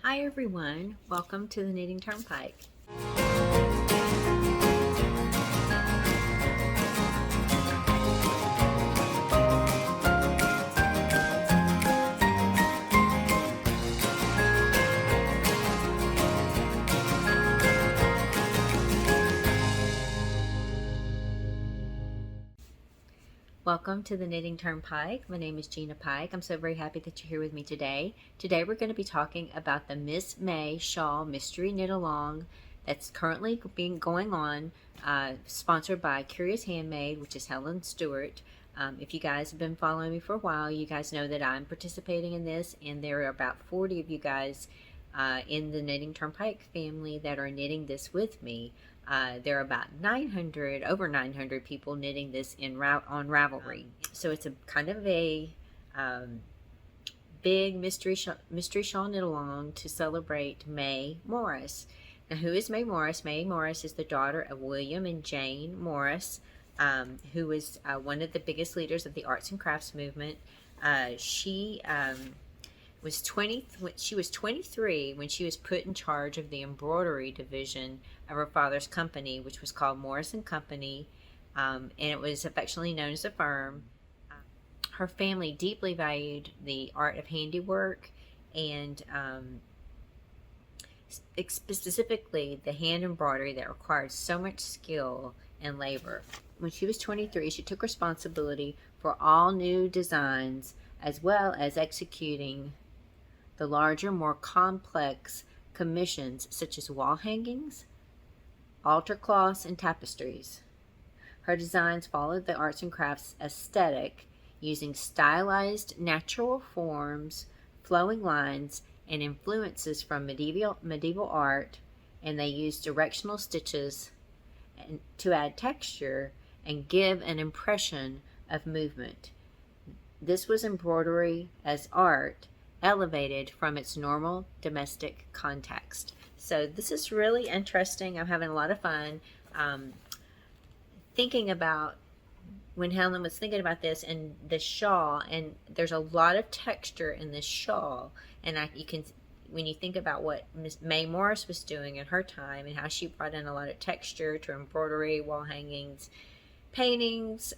Hi everyone, welcome to the Knitting Turnpike. Welcome to the Knitting Turnpike. My name is Gina Pike. I'm so very happy that you're here with me today. Today we're going to be talking about the Miss May Shawl Mystery Knit Along that's currently going on, sponsored by Curious Handmade, which is Helen Stewart. If you guys have been following me for a while, you guys know that I'm participating in this, and there are about 40 of you guys in the Knitting Turnpike family that are knitting this with me. There are about over 900 people knitting this on Ravelry. So it's a kind of a big mystery shawl knit along to celebrate May Morris. Now, who is May Morris? May Morris is the daughter of William and Jane Morris, who was one of the biggest leaders of the arts and crafts movement. She was 23 when she was put in charge of the embroidery division of her father's company, which was called Morris and Company, and it was affectionately known as a firm. Her family deeply valued the art of handiwork and specifically the hand embroidery that required so much skill and labor. When she was 23, she took responsibility for all new designs as well as executing the larger, more complex commissions such as wall hangings, altar cloths, and tapestries. Her designs followed the arts and crafts aesthetic, using stylized natural forms, flowing lines, and influences from medieval art, and they used directional stitches to add texture and give an impression of movement. This was embroidery as art, elevated from its normal domestic context. So this is really interesting. I'm having a lot of fun thinking about when Helen was thinking about this and the shawl, and there's a lot of texture in this shawl, and when you think about what Miss May Morris was doing in her time and how she brought in a lot of texture to embroidery, wall hangings, paintings,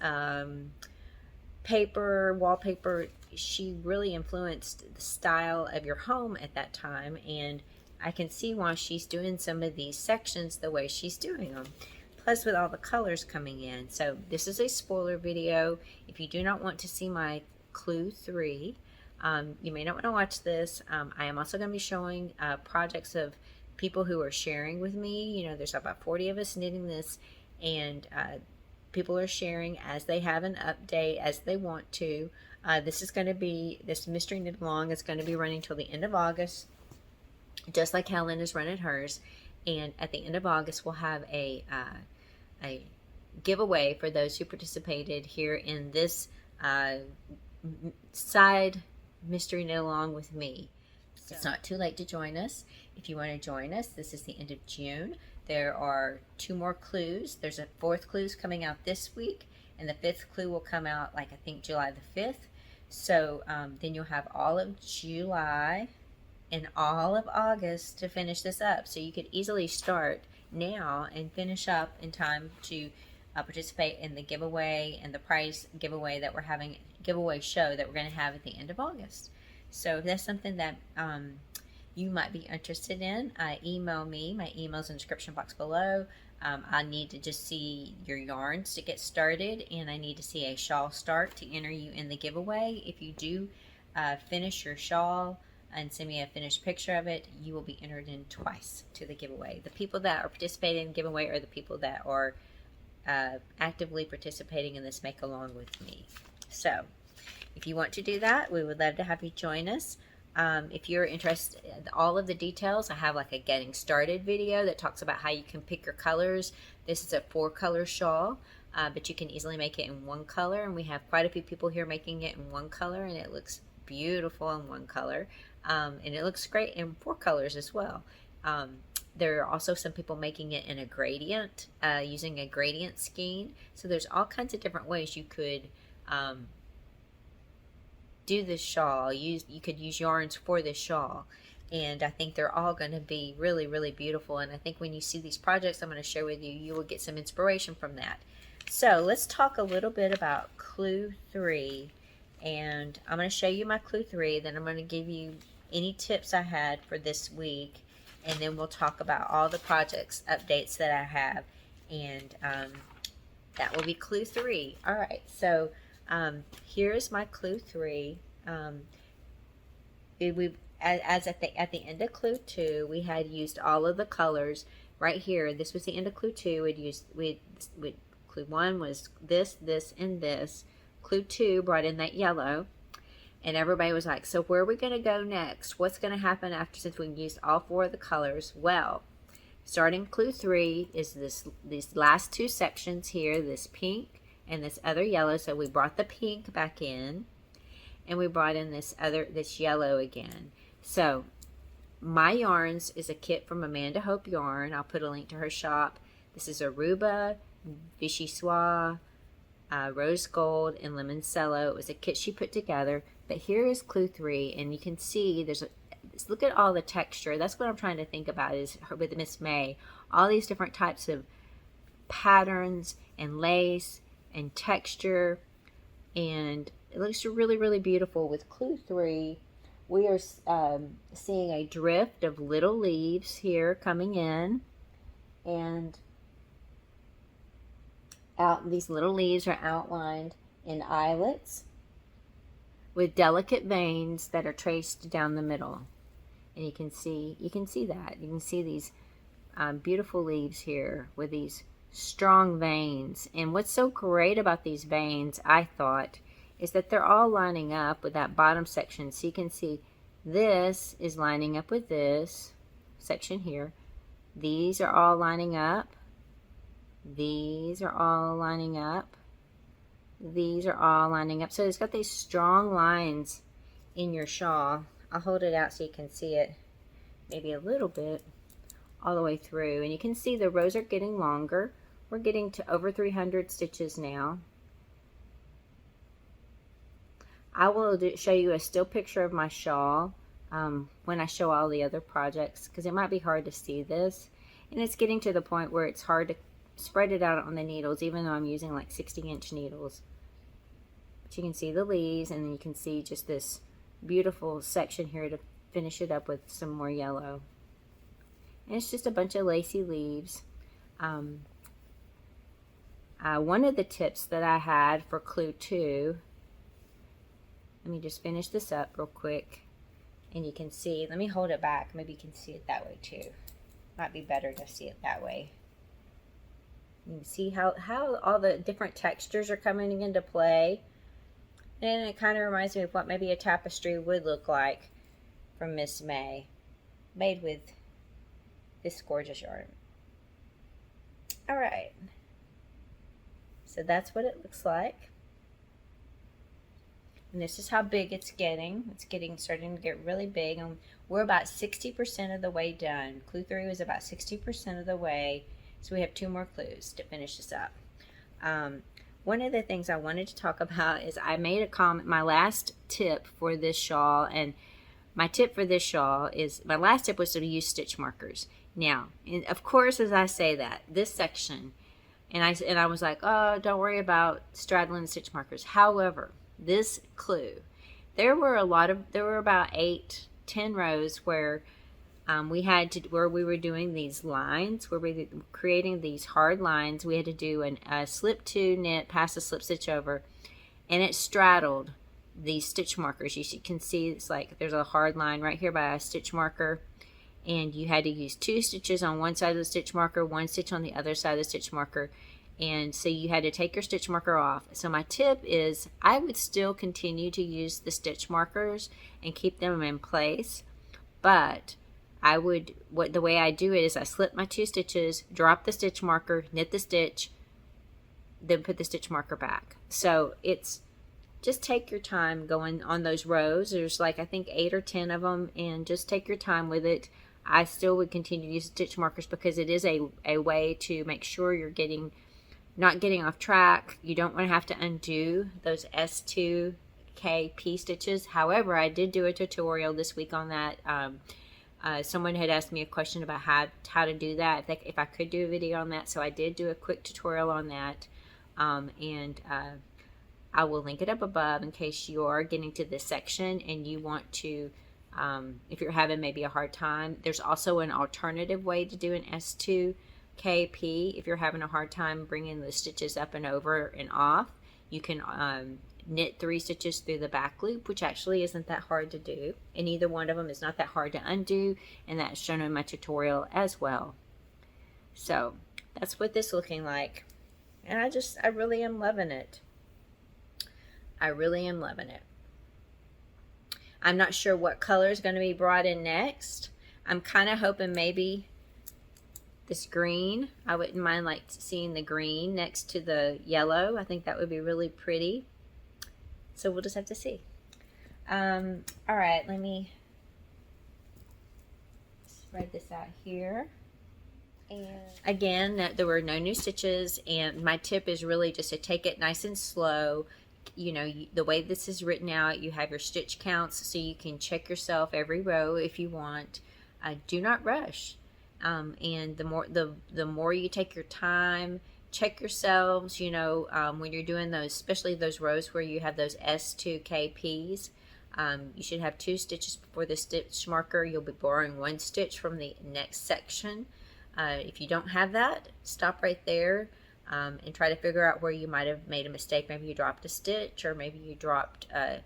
paper, wallpaper, she really influenced the style of your home at that time, and I can see why she's doing some of these sections the way she's doing them, plus with all the colors coming in. So this is a spoiler video. If you do not want to see my clue 3, you may not want to watch this. I am also going to be showing projects of people who are sharing with me. You know, there's about 40 of us knitting this, and people are sharing as they have an update, as they want to. This mystery knit along is going to be running till the end of August, just like Helen is running hers. And at the end of August, we'll have a giveaway for those who participated here in this side mystery knit along with me. So it's not too late to join us. If you want to join us, this is the end of June. There are 2 more clues. There's a 4th clue coming out this week, and the 5th clue will come out, like, I think July the 5th. So then you'll have all of July and all of August to finish this up. So you could easily start now and finish up in time to participate in the giveaway and the prize giveaway that we're having, giveaway show that we're going to have at the end of August. So if that's something that you might be interested in, email me. My email's in the description box below. I need to just see your yarns to get started, and I need to see a shawl start to enter you in the giveaway. If you do finish your shawl and send me a finished picture of it, you will be entered in twice to the giveaway. The people that are participating in the giveaway are the people that are actively participating in this make along with me. So if you want to do that, we would love to have you join us. If you're interested in all of the details, I have like a getting started video that talks about how you can pick your colors. This is a 4-color shawl, but you can easily make it in 1 color, and we have quite a few people here making it in 1 color, and it looks beautiful in 1 color, and it looks great in 4 colors as well. There are also some people making it in a gradient, using a gradient scheme. So there's all kinds of different ways you could do this shawl. You could use yarns for this shawl. And I think they're all going to be really, really beautiful. And I think when you see these projects I'm going to share with you, you will get some inspiration from that. So let's talk a little bit about clue 3. And I'm going to show you my clue 3. Then I'm going to give you any tips I had for this week. And then we'll talk about all the projects updates that I have. And that will be clue 3. All right. So here's my clue 3. As at the end of clue 2, we had used all of the colors right here. This was the end of clue 2. Clue 1 was this, and this. Clue 2 brought in that yellow, and everybody was like, so where are we going to go next? What's going to happen after, since we've used all 4 of the colors? Well, starting clue 3 is these last 2 sections here, this pink and this other yellow. So we brought the pink back in, and we brought in this yellow again. So my yarns is a kit from Amanda Hope Yarn. I'll put a link to her shop. This is Aruba, Vichy Soie, Rose Gold, and Limoncello. It was a kit she put together. But here is clue 3, and you can see look at all the texture. That's what I'm trying to think about is with Miss May. All these different types of patterns and lace and texture, and it looks really, really beautiful. With clue 3, we are seeing a drift of little leaves here coming in, and these little leaves are outlined in eyelets with delicate veins that are traced down the middle. And you can see that. You can see these beautiful leaves here with these strong veins. And what's so great about these veins, I thought, is that they're all lining up with that bottom section. So you can see this is lining up with this section here. These are all lining up. These are all lining up. These are all lining up. So it's got these strong lines in your shawl. I'll hold it out so you can see it maybe a little bit all the way through. And you can see the rows are getting longer. We're getting to over 300 stitches now. I will show you a still picture of my shawl when I show all the other projects, because it might be hard to see this. And it's getting to the point where it's hard to spread it out on the needles, even though I'm using like 60-inch needles. But you can see the leaves, and then you can see just this beautiful section here to finish it up with some more yellow. And it's just a bunch of lacy leaves. One of the tips that I had for clue 2, let me just finish this up real quick, and you can see, let me hold it back, maybe you can see it that way too. Might be better to see it that way. You can see how all the different textures are coming into play. And it kind of reminds me of what maybe a tapestry would look like from Miss May, made with this gorgeous yarn. All right, so that's what it looks like. And this is how big it's getting. It's starting to get really big, and we're about 60% of the way done. Clue 3 was about 60% of the way, so we have 2 more clues to finish this up. One of the things I wanted to talk about is I made a comment, my last tip for this shawl, and my tip for this shawl is, my last tip was to use stitch markers. Now, and of course, as I say that, this section, and I was like, oh, don't worry about straddling stitch markers. However, this clue, there were about 8-10 rows where where we were doing these lines, where we were creating these hard lines. We had to do a slip 2 knit, pass a slip stitch over, and it straddled these stitch markers. You can see it's like there's a hard line right here by a stitch marker, and you had to use 2 stitches on one side of the stitch marker, 1 stitch on the other side of the stitch marker, and so you had to take your stitch marker off. So my tip is I would still continue to use the stitch markers and keep them in place, but the way I do it is I slip my 2 stitches, drop the stitch marker, knit the stitch, then put the stitch marker back. So it's just take your time going on those rows. There's like I think 8 or 10 of them, and just take your time with it. I still would continue to use stitch markers because it is a way to make sure you're not getting off track. You don't want to have to undo those S2KP stitches. However, I did do a tutorial this week on that. Someone had asked me a question about how to do that, if I could do a video on that, so I did do a quick tutorial on that, and I will link it up above in case you are getting to this section and you want to, if you're having maybe a hard time. There's also an alternative way to do an S2KP. If you're having a hard time bringing the stitches up and over and off, you can knit 3 stitches through the back loop, which actually isn't that hard to do, and either one of them is not that hard to undo, and that's shown in my tutorial as well. So that's what this is looking like, and I really am loving it. I really am loving it. I'm not sure what color is going to be brought in next. I'm kind of hoping maybe this green. I wouldn't mind like seeing the green next to the yellow. I think that would be really pretty. So we'll just have to see. All right, let me spread this out here. And again, there were no new stitches, and my tip is really just to take it nice and slow. You know, the way this is written out, you have your stitch counts so you can check yourself every row if you want. Do not rush. And the more you take your time, check yourselves, you know, when you're doing those, especially those rows where you have those S2KPs. You should have 2 stitches before the stitch marker. You'll be borrowing 1 stitch from the next section. If you don't have that, stop right there. And try to figure out where you might have made a mistake. Maybe you dropped a stitch, or maybe you dropped a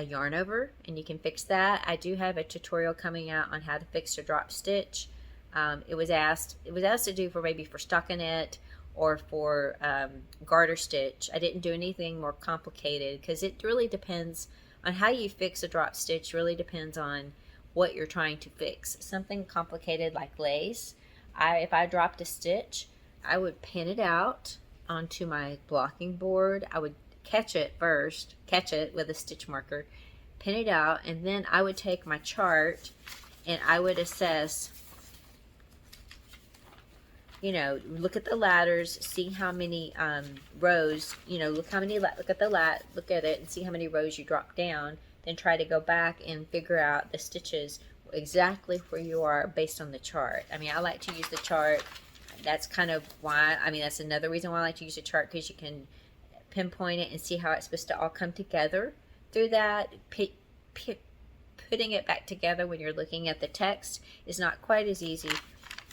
yarn over, and you can fix that. I do have a tutorial coming out on how to fix a drop stitch. It was asked to do for maybe for stockinette or for garter stitch. I didn't do anything more complicated because it really depends on how you fix a drop stitch. Really depends on what you're trying to fix. Something complicated like lace. If I dropped a stitch, I would pin it out onto my blocking board. I would catch it first, catch it with a stitch marker, pin it out, and then I would take my chart and I would assess, you know, look at the ladders, see how many rows, you know, look at it and see how many rows you drop down, then try to go back and figure out the stitches exactly where you are based on the chart. I mean, I like to use the chart. That's kind of why, I mean, that's another reason why I like to use a chart, because you can pinpoint it and see how it's supposed to all come together through that. Putting it back together when you're looking at the text is not quite as easy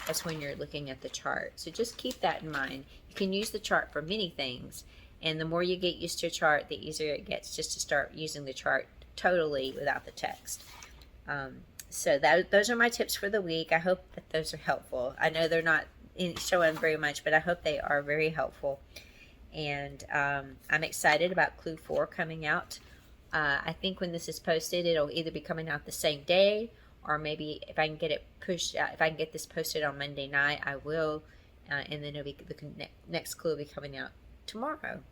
as when you're looking at the chart. So just keep that in mind. You can use the chart for many things, and the more you get used to a chart, the easier it gets just to start using the chart totally without the text. So those are my tips for the week. I hope that those are helpful. I know they're not showing very much, but I hope they are very helpful. And I'm excited about Clue 4 coming out. I think when this is posted, it'll either be coming out the same day, or maybe if I can get it pushed out, if I can get this posted on Monday night, I will. And then the next Clue will be coming out tomorrow.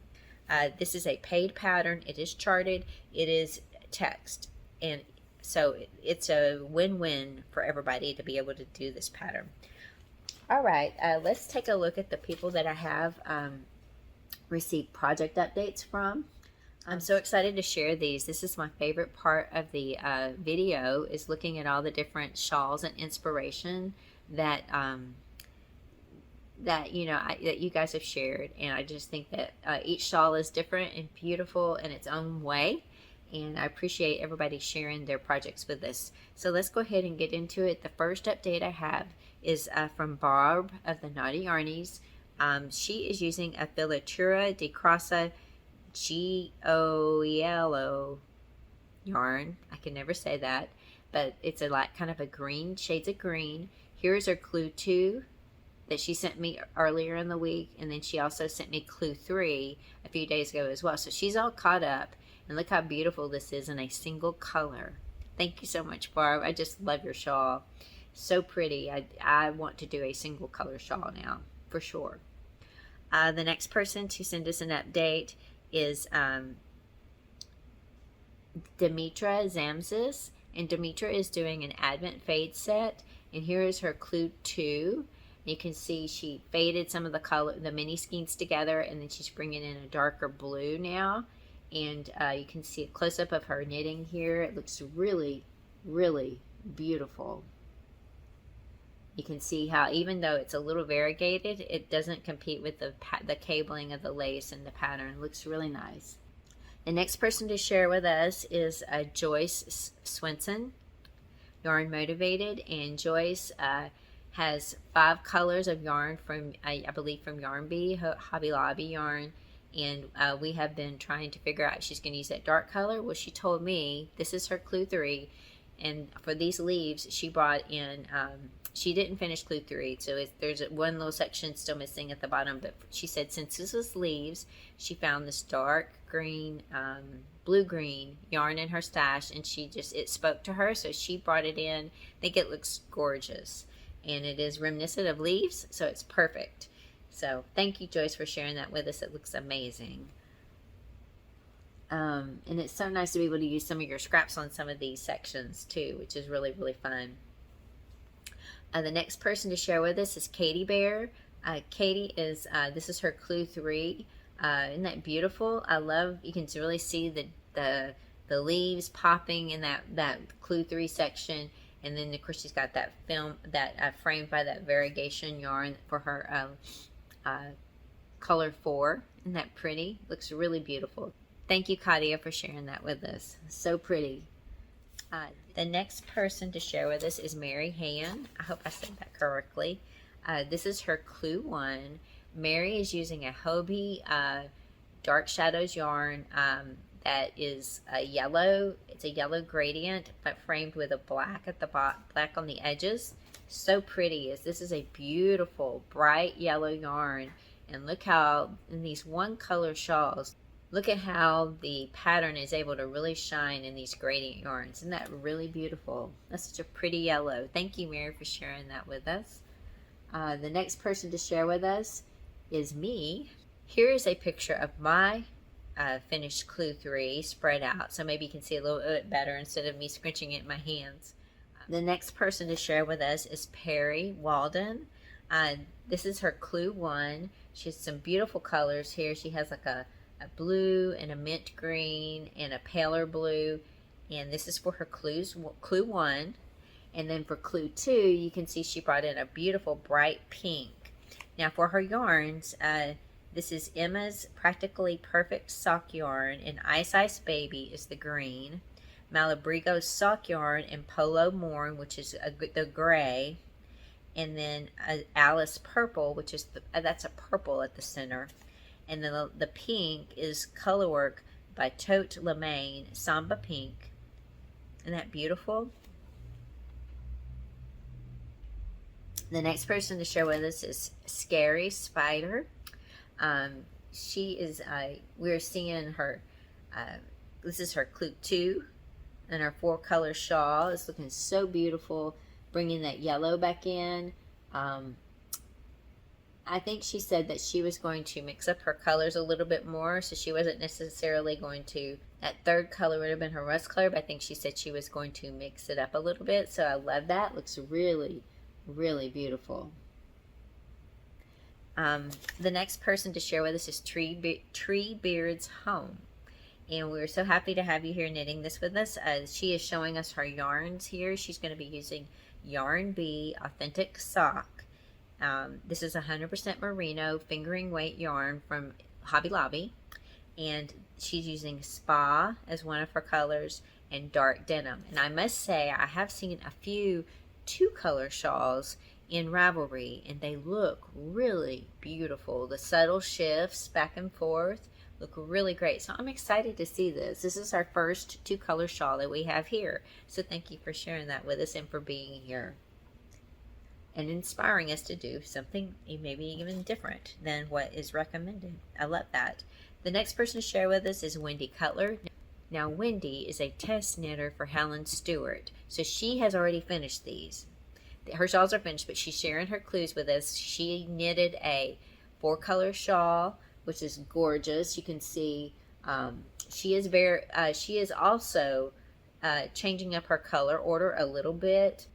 This is a paid pattern. It is charted. It is text. And so it's a win-win for everybody to be able to do this pattern. All right, let's take a look at the people that I have received project updates from. I'm so excited to share these. This is my favorite part of the video, is looking at all the different shawls and inspiration that that you guys have shared. And I just think that each shawl is different and beautiful in its own way. And I appreciate everybody sharing their projects with us. So let's go ahead and get into it. The first update I have is from Barb of the Naughty Yarnies. She is using a Filatura de Crossa Goelo yarn. I can never say that, but it's a like kind of a green, shades of green. Here's her Clue 2 that she sent me earlier in the week, and then she also sent me Clue 3 a few days ago as well. So she's all caught up. And look how beautiful this is in a single color. Thank you so much, Barb. I just love your shawl. So pretty. I want to do a single color shawl now, for sure. The next person to send us an update is Dimitra Tzamtzis. And Dimitra is doing an Advent fade set. And here is her Clue 2. You can see she faded some of the mini skeins together, and then she's bringing in a darker blue now. And you can see a close-up of her knitting here. It looks really, Really beautiful. You can see how even though it's a little variegated, it doesn't compete with the cabling of the lace and the pattern. It looks really nice. The next person to share with us is Joyce Swensson, Yarn Motivated, and Joyce has 5 colors of yarn from, I believe, from Yarnbee, Hobby Lobby yarn, and we have been trying to figure out if she's going to use that dark color. Well, she told me this is her clue 3, and for these leaves, she brought in, she didn't finish clue 3, so there's one little section still missing at the bottom, but she said since this was leaves, she found this dark green, blue-green yarn in her stash, and it spoke to her, so she brought it in. I think it looks gorgeous, and it is reminiscent of leaves, so it's perfect. So thank you, Joyce, for sharing that with us. It looks amazing. And it's so nice to be able to use some of your scraps on some of these sections too, which is really, really fun. The next person to share with us is Katie Bear. Katie is, this is her clue 3. Isn't that beautiful? I love, you can really see the leaves popping in that clue 3 section. And then of course she's got that film, that framed by that variegation yarn for her color 4. Isn't that pretty? Looks really beautiful. Thank you, Katia, for sharing that with us. So pretty. The next person to share with us is Mary Haen. I hope I said that correctly. This is her clue 1. Mary is using a Hobie Dark Shadows yarn that is a yellow. It's a yellow gradient, but framed with a black at the bottom, black on the edges. So pretty. This is a beautiful bright yellow yarn, and look how in these one color shawls, look at how the pattern is able to really shine in these gradient yarns. Isn't that really beautiful? That's such a pretty yellow. Thank you, Mary, for sharing that with us. The next person to share with us is me. Here is a picture of my finished clue 3 spread out, so maybe you can see a little bit better instead of me scrunching it in my hands. The next person to share with us is Perry Walden. This is her clue 1. She has some beautiful colors here. She has like a blue and a mint green and a paler blue, and this is for her clue 1. And then for clue 2, you can see she brought in a beautiful bright pink. Now for her yarns, this is Emma's Practically Perfect Sock Yarn, and Ice Baby is the green. Malabrigo's Sock Yarn and Polo Morn, which is the gray. And then Alice Purple, which is that's a purple at the center. And then the pink is Colorwork by Tote Lemaine, Samba Pink. Isn't that beautiful? The next person to share with us is Scary Spider. She is, we're seeing her, this is her clue 2, and her 4 color shawl. It's looking so beautiful, bringing that yellow back in. I think she said that she was going to mix up her colors a little bit more, so she wasn't necessarily going to, that 3rd color would have been her rust color, but I think she said she was going to mix it up a little bit, so I love that. Looks really, really beautiful. The next person to share with us is Treebeard's Home, and we're so happy to have you here knitting this with us. She is showing us her yarns here. She's going to be using Yarnbee Authentic Sock. This is 100% merino fingering weight yarn from Hobby Lobby, and she's using Spa as one of her colors and dark denim. And I must say, I have seen a few 2-color shawls in Ravelry, and they look really beautiful. The subtle shifts back and forth look really great, so I'm excited to see this. This is our first 2-color shawl that we have here, so thank you for sharing that with us and for being here and inspiring us to do something maybe even different than what is recommended. I love that. The next person to share with us is Wendy Cutler. Now Wendy is a test knitter for Helen Stewart, so she has already finished these. Her shawls are finished, but she's sharing her clues with us. She knitted a 4-color shawl, which is gorgeous. You can see she is also changing up her color order a little bit.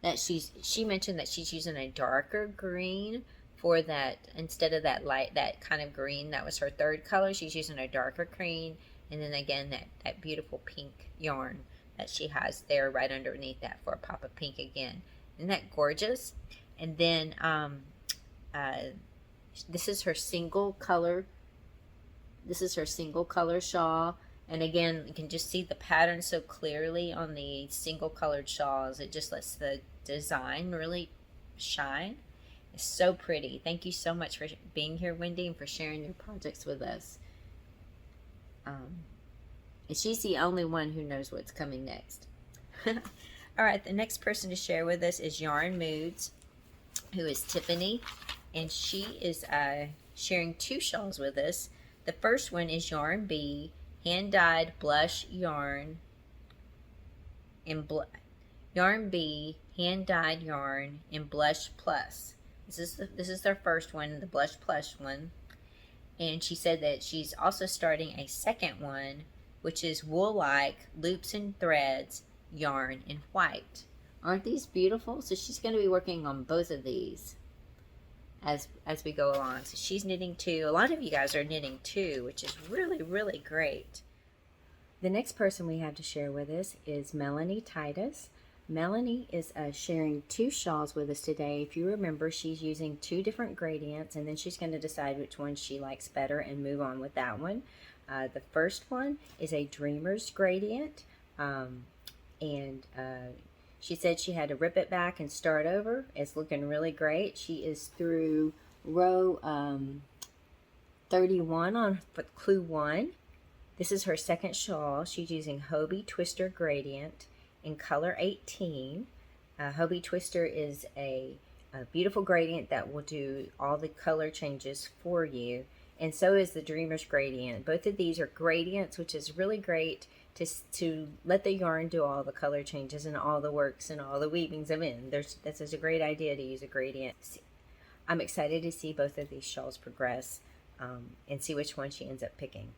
That she mentioned that she's using a darker green for that, instead of that light, that kind of green that was her 3rd color. She's using a darker green, and then again that beautiful pink yarn that she has there right underneath that for a pop of pink again. Isn't that gorgeous? And then this is her single color. This is her single color shawl. And again, you can just see the pattern so clearly on the single colored shawls. It just lets the design really shine. It's so pretty. Thank you so much for being here, Wendy, and for sharing your projects with us. And she's the only one who knows what's coming next. All right, the next person to share with us is Yarn Moods, who is Tiffany, and she is sharing 2 shawls with us. The first one is Yarn Bee, hand-dyed blush yarn, and Yarn Bee, hand-dyed yarn in Blush Plus. This is their first one, the Blush Plus one. And she said that she's also starting a second one, which is wool-like loops and threads yarn in white. Aren't these beautiful? So she's going to be working on both of these as we go along. So she's knitting 2. A lot of you guys are knitting 2, which is really, really great. The next person we have to share with us is Melanie Titus. Melanie is sharing 2 shawls with us today. If you remember, she's using 2 different gradients, and then she's going to decide which one she likes better and move on with that one. The first one is a Dreamer's gradient, and she said she had to rip it back and start over. It's looking really great. She is through row 31 on clue 1. This is her second shawl. She's using Hobie Twister gradient in color 18. Hobie Twister is a beautiful gradient that will do all the color changes for you, and so is the Dreamer's gradient. Both of these are gradients, which is really great to let the yarn do all the color changes and all the works and all the weavings of it. This is a great idea to use a gradient. I'm excited to see both of these shawls progress and see which one she ends up picking.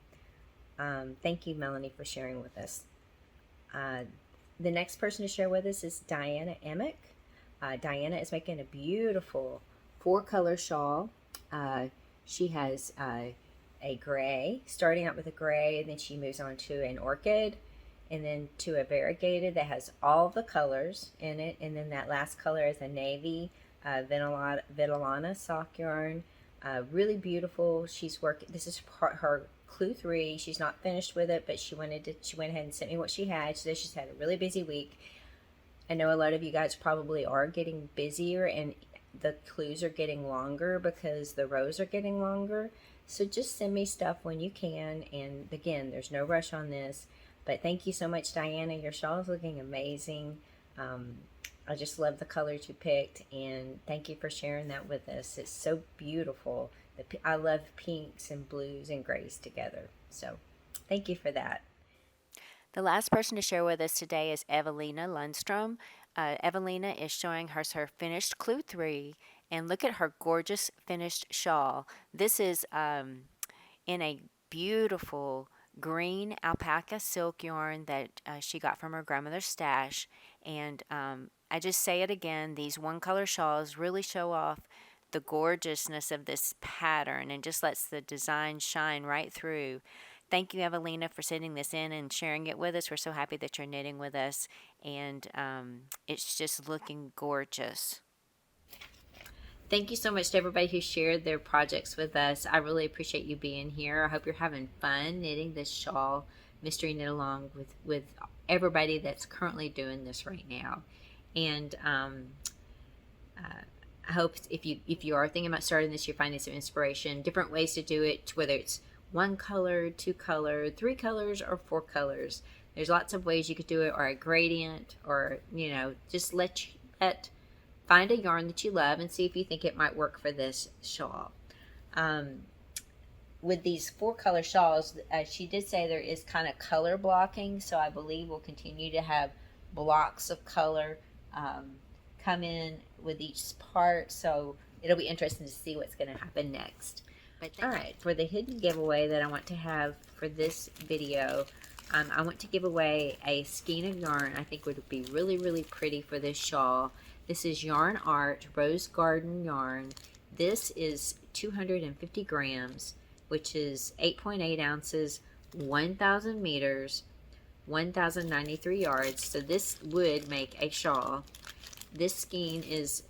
Thank you, Melanie, for sharing with us. The next person to share with us is Diana Emmick. Diana is making a beautiful 4-color shawl. She has a gray, starting out with a gray, and then she moves on to an orchid, and then to a variegated that has all the colors in it, and then that last color is a navy Vitellana sock yarn. Really beautiful. She's working. This is her clue 3. She's not finished with it, but she went ahead and sent me what she had. She said she's had a really busy week. I know a lot of you guys probably are getting busier, and the clues are getting longer because the rows are getting longer. So just send me stuff when you can, and again, there's no rush on this. But thank you so much, Diana. Your shawl is looking amazing. I just love the colors you picked, and thank you for sharing that with us. It's so beautiful. I love pinks and blues and grays together. So thank you for that. The last person to share with us today is Evelina Lindstrom. Evelina is showing her finished clue 3, and look at her gorgeous finished shawl. This is in a beautiful green alpaca silk yarn that she got from her grandmother's stash. And I just say it again, these 1-color shawls really show off the gorgeousness of this pattern and just lets the design shine right through. Thank you, Evelina, for sending this in and sharing it with us. We're so happy that you're knitting with us, and it's just looking gorgeous. Thank you so much to everybody who shared their projects with us. I really appreciate you being here. I hope you're having fun knitting this shawl mystery knit along with everybody that's currently doing this right now. And I hope if you are thinking about starting this, you're finding some inspiration, different ways to do it, whether it's 1 color, 2 color, 3 colors, or 4 colors. There's lots of ways you could do it, or a gradient, or just find a yarn that you love and see if you think it might work for this shawl. With these 4-color shawls, she did say there is kind of color blocking, so I believe we'll continue to have blocks of color come in with each part, so it'll be interesting to see what's going to happen next. All right, for the hidden giveaway that I want to have for this video, I want to give away a skein of yarn I think would be really, really pretty for this shawl. This is Yarn Art Rose Garden yarn. This is 250 grams, which is 8.8 ounces, 1,000 meters, 1,093 yards. So this would make a shawl. This skein is,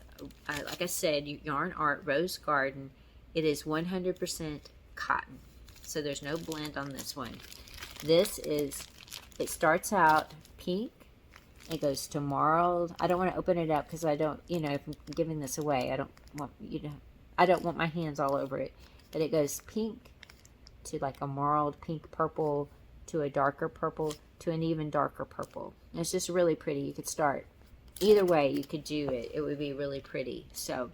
like I said, Yarn Art Rose Garden. It is 100% cotton. So there's no blend on this one. This is, it starts out pink. It goes to marled. I don't want to open it up because I don't, you know, if I'm giving this away, I don't want you to, I don't want my hands all over it. But it goes pink to like a marled pink purple to a darker purple to an even darker purple. And it's just really pretty. You could start either way. You could do it. It would be really pretty. So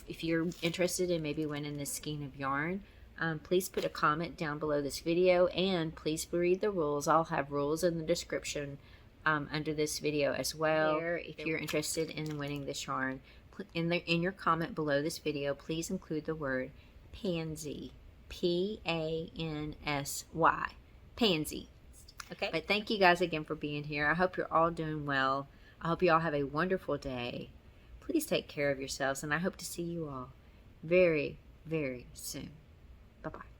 if you're interested in maybe winning this skein of yarn, please put a comment down below this video, and please read the rules. I'll have rules in the description under this video as well. If you're interested in winning this yarn, in your comment below this video, please include the word pansy, P-A-N-S-Y, pansy. Okay. But thank you guys again for being here. I hope you're all doing well. I hope you all have a wonderful day. Please take care of yourselves, and I hope to see you all very, very soon. Bye-bye.